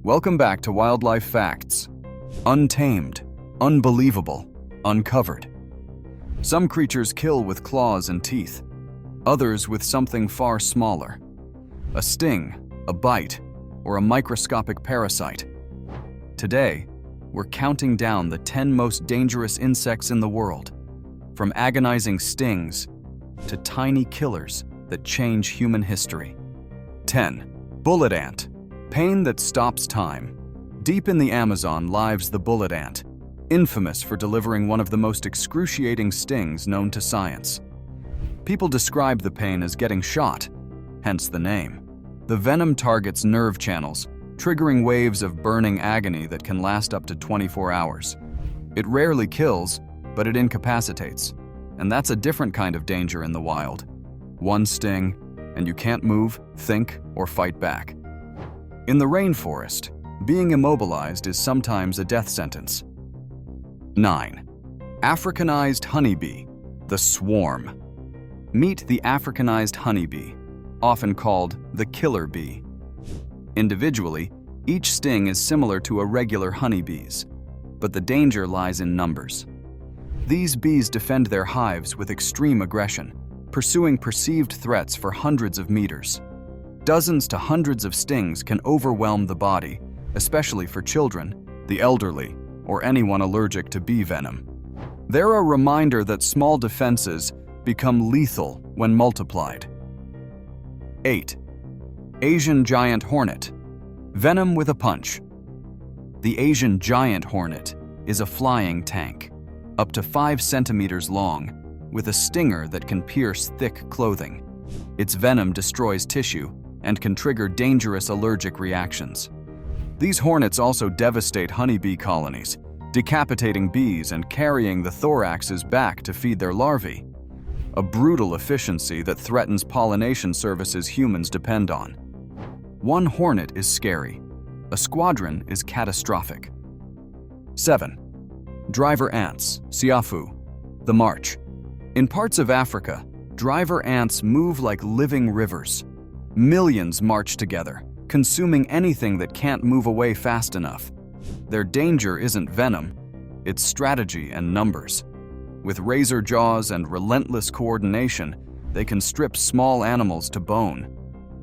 Welcome back to Wildlife Facts. Untamed, unbelievable, uncovered. Some creatures kill with claws and teeth, others with something far smaller. A sting, a bite, or a microscopic parasite. Today, we're counting down the 10 most dangerous insects in the world, from agonizing stings to tiny killers that change human history. 10. Bullet ant. Pain that stops time. Deep in the Amazon lives the bullet ant, infamous for delivering one of the most excruciating stings known to science. People describe the pain as getting shot, hence the name. The venom targets nerve channels, triggering waves of burning agony that can last up to 24 hours. It rarely kills, but it incapacitates, and that's a different kind of danger in the wild. One sting, and you can't move, think, or fight back. In the rainforest, being immobilized is sometimes a death sentence. 9. Africanized honeybee, the swarm. Meet the Africanized honeybee, often called the killer bee. Individually, each sting is similar to a regular honeybee's, but the danger lies in numbers. These bees defend their hives with extreme aggression, pursuing perceived threats for hundreds of meters. Dozens to hundreds of stings can overwhelm the body, especially for children, the elderly, or anyone allergic to bee venom. They're a reminder that small defenses become lethal when multiplied. 8. Asian giant hornet. Venom with a punch. The Asian giant hornet is a flying tank, up to 5 centimeters long, with a stinger that can pierce thick clothing. Its venom destroys tissue and can trigger dangerous allergic reactions. These hornets also devastate honeybee colonies, decapitating bees and carrying the thoraxes back to feed their larvae. A brutal efficiency that threatens pollination services humans depend on. One hornet is scary. A squadron is catastrophic. 7. Driver ants, siafu, the march. In parts of Africa, driver ants move like living rivers. Millions march together, consuming anything that can't move away fast enough. Their danger isn't venom, it's strategy and numbers. With razor jaws and relentless coordination, they can strip small animals to bone.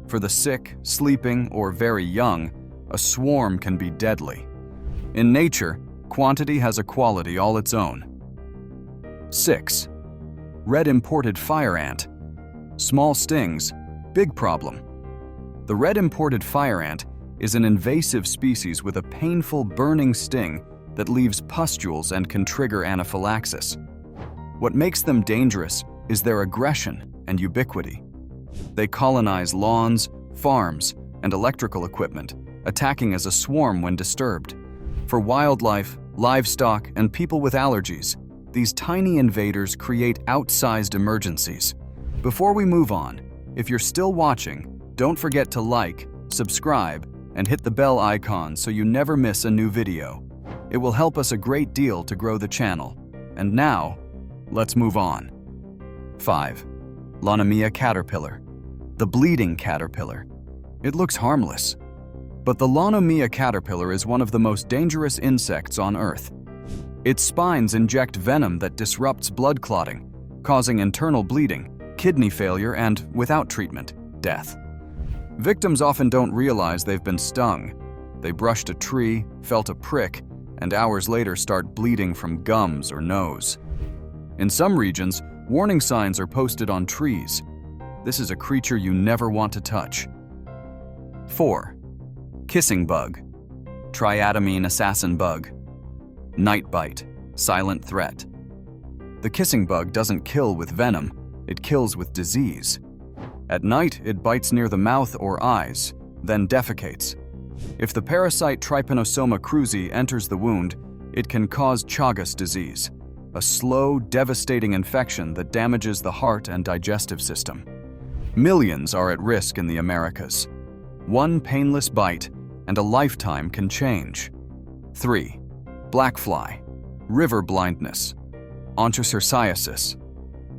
For the sick, sleeping, or very young, a swarm can be deadly. In nature, quantity has a quality all its own. 6. Red imported fire ant. Small stings, big problem. The red imported fire ant is an invasive species with a painful burning sting that leaves pustules and can trigger anaphylaxis. What makes them dangerous is their aggression and ubiquity. They colonize lawns, farms, and electrical equipment, attacking as a swarm when disturbed. For wildlife, livestock, and people with allergies, these tiny invaders create outsized emergencies. Before we move on, if you're still watching, don't forget to like, subscribe, and hit the bell icon so you never miss a new video. It will help us a great deal to grow the channel. And now, let's move on. 5. Lonomia caterpillar, the bleeding caterpillar. It looks harmless, but the Lonomia caterpillar is one of the most dangerous insects on Earth. Its spines inject venom that disrupts blood clotting, causing internal bleeding, kidney failure, and, without treatment, death. Victims often don't realize they've been stung. They brushed a tree, felt a prick, and hours later start bleeding from gums or nose. In some regions, warning signs are posted on trees. This is a creature you never want to touch. 4. Kissing bug. Triatomine assassin bug. Night bite, silent threat. The kissing bug doesn't kill with venom, it kills with disease. At night, it bites near the mouth or eyes, then defecates. If the parasite Trypanosoma cruzi enters the wound, it can cause Chagas disease, a slow, devastating infection that damages the heart and digestive system. Millions are at risk in the Americas. One painless bite, and a lifetime can change. 3. Blackfly, river blindness. Onchocerciasis.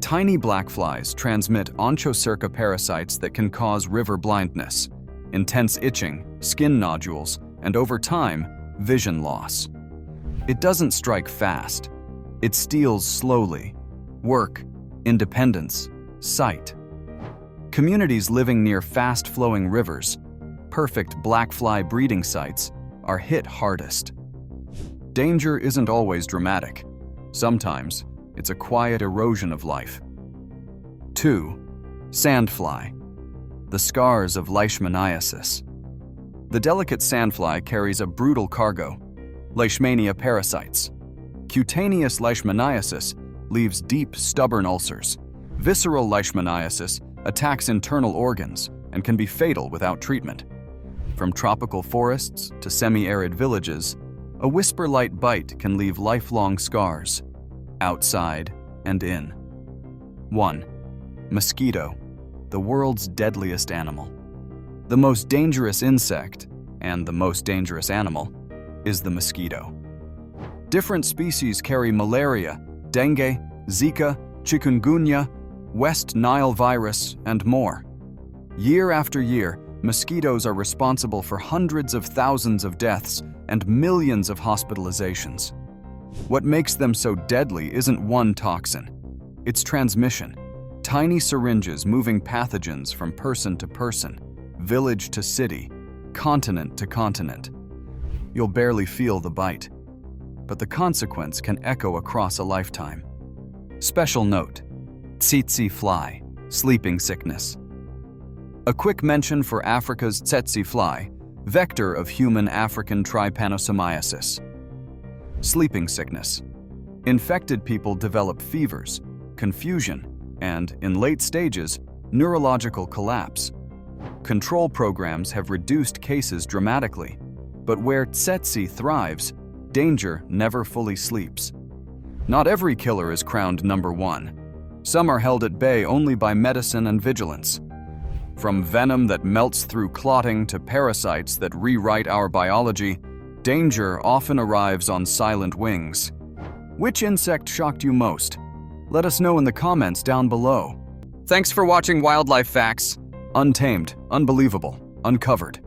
Tiny blackflies transmit onchocerca parasites that can cause river blindness, intense itching, skin nodules, and over time, vision loss. It doesn't strike fast. It steals slowly. Work, independence, sight. Communities living near fast-flowing rivers, perfect blackfly breeding sites, are hit hardest. Danger isn't always dramatic. Sometimes, it's a quiet erosion of life. 2. Sandfly. The scars of leishmaniasis. The delicate sandfly carries a brutal cargo, leishmania parasites. Cutaneous leishmaniasis leaves deep, stubborn ulcers. Visceral leishmaniasis attacks internal organs and can be fatal without treatment. From tropical forests to semi-arid villages, a whisper-light bite can leave lifelong scars, outside and in. 1. Mosquito, the world's deadliest animal. The most dangerous insect, and the most dangerous animal, is the mosquito. Different species carry malaria, dengue, Zika, chikungunya, West Nile virus, and more. Year after year, mosquitoes are responsible for hundreds of thousands of deaths and millions of hospitalizations. What makes them so deadly isn't one toxin. It's transmission. Tiny syringes moving pathogens from person to person, village to city, continent to continent. You'll barely feel the bite, but the consequence can echo across a lifetime. Special note: Tsetse fly, sleeping sickness. A quick mention for Africa's Tsetse fly, vector of human African trypanosomiasis. Sleeping sickness. Infected people develop fevers, confusion, and, in late stages, neurological collapse. Control programs have reduced cases dramatically, but where Tsetse thrives, danger never fully sleeps. Not every killer is crowned number one. Some are held at bay only by medicine and vigilance. From venom that melts through clotting to parasites that rewrite our biology, danger often arrives on silent wings. Which insect shocked you most? Let us know in the comments down below. Thanks for watching Wildlife Facts. Untamed, unbelievable, uncovered.